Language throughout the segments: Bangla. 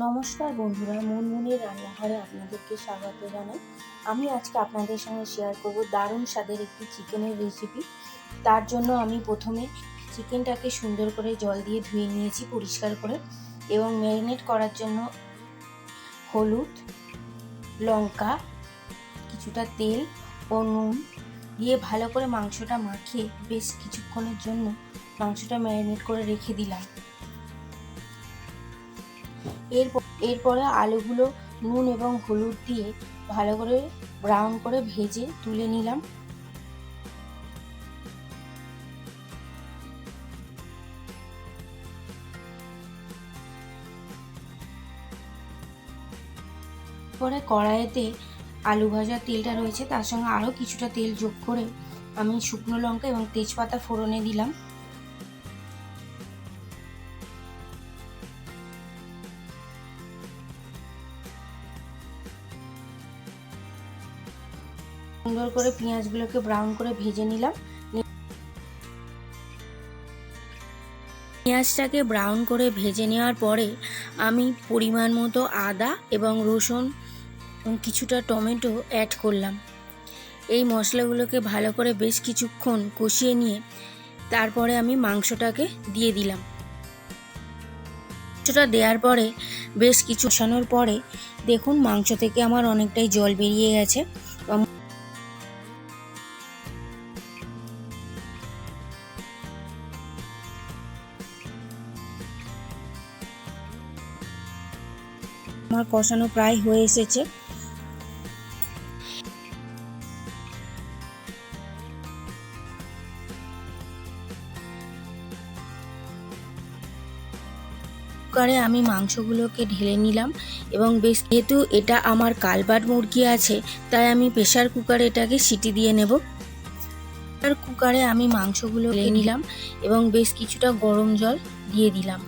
নমস্কার বন্ধুরা, মুনমুনের রান্নাঘরে আপনাদেরকে স্বাগত জানাই। আমি আজকে আপনাদের সঙ্গে শেয়ার করব দারুণ স্বাদের একটি চিকেনের রেসিপি। তার জন্য আমি প্রথমে চিকেনটাকে সুন্দর করে জল দিয়ে ধুয়ে নিয়েছি পরিষ্কার করে, এবং ম্যারিনেট করার জন্য হলুদ, লঙ্কা, কিছুটা তেল ও নুন দিয়ে ভালো করে মাংসটা মাখিয়ে বেশ কিছুক্ষণের জন্য মাংসটা ম্যারিনেট করে রেখে দিলাম। এরপরে আলুগুলো নুন এবং হলুদ দিয়ে ভালো করে ব্রাউন করে ভেজে তুলে নিলাম। পরে কড়াইতে আলু ভাজার তেলটা রয়েছে, তার সঙ্গে আরও কিছুটা তেল যোগ করে আমি শুকনো লঙ্কা এবং তেজপাতা ফোড়নে দিলাম। সুন্দর করে পেঁয়াজগুলোকে ব্রাউন করে ভেজে নিলাম। পেঁয়াজটাকে ব্রাউন করে ভেজে নেওয়ার পরে আমি পরিমাণ মতো আদা এবং রসুন এবং কিছুটা টমেটো অ্যাড করলাম। এই মশলাগুলোকে ভালো করে বেশ কিছুক্ষণ কষিয়ে নিয়ে তারপরে আমি মাংসটাকে দিয়ে দিলাম। মাংসটা দেওয়ার পরে বেশ কিছু কষানোর পরে দেখুন মাংস থেকে আমার অনেকটাই জল বেরিয়ে গেছে। আমার কষানো প্রায় হয়ে এসেছে। কুকারে আমি মাংসগুলোকে ঢেলে নিলাম, এবং বেশ যেহেতু এটা আমার কালবাট মুরগি আছে তাই আমি প্রেসার কুকারে এটাকে সিটি দিয়ে নেব। কুকারে আমি মাংসগুলো ঢেলে নিলাম এবং বেশ কিছুটা গরম জল দিয়ে দিলাম।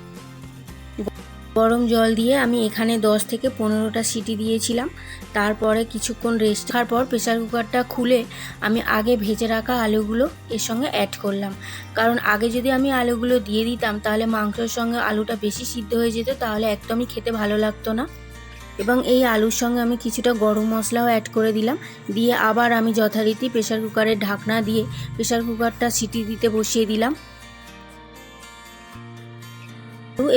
গরম জল দিয়ে আমি এখানে 10 থেকে 15টা সিটি দিয়েছিলাম। তারপরে কিছুক্ষণ রেস্ট রাখার পর প্রেসার কুকারটা খুলে আমি আগে ভেজে রাখা আলুগুলো এর সঙ্গে অ্যাড করলাম। কারণ আগে যদি আমি আলুগুলো দিয়ে দিতাম তাহলে মাংসের সঙ্গে আলুটা বেশি সিদ্ধ হয়ে যেত, তাহলে একদমই খেতে ভালো লাগতো না। এবং এই আলুর সঙ্গে আমি কিছুটা গরম মশলাও অ্যাড করে দিলাম। দিয়ে আবার আমি যথারীতি প্রেসার কুকারের ঢাকনা দিয়ে প্রেসার কুকারটা সিটি দিতে বসিয়ে দিলাম।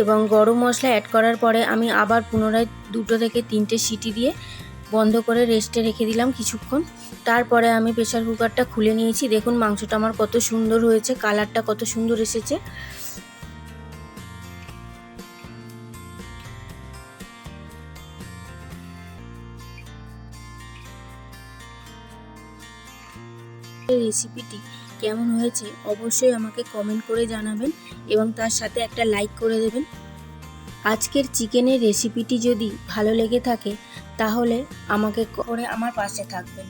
এবং গরম মশলা অ্যাড করার পরে আমি আবার পুনরায় 2 থেকে 3টে সিটি দিয়ে বন্ধ করে রেস্টে রেখে দিলাম কিছুক্ষণ। তারপরে আমি প্রেসার কুকারটা খুলে নিয়েছি। দেখুন মাংসটা আমার কত সুন্দর হয়েছে, কালারটা কত সুন্দর এসেছে। এই রেসিপিটি কেমন হয়েছে অবশ্যই আমাকে কমেন্ট করে জানাবেন, এবং তার সাথে একটা লাইক করে দেবেন। আজকের চিকেনের রেসিপিটি যদি ভালো লেগে থাকে তাহলে আমাকে করে আমার পাশে থাকবেন।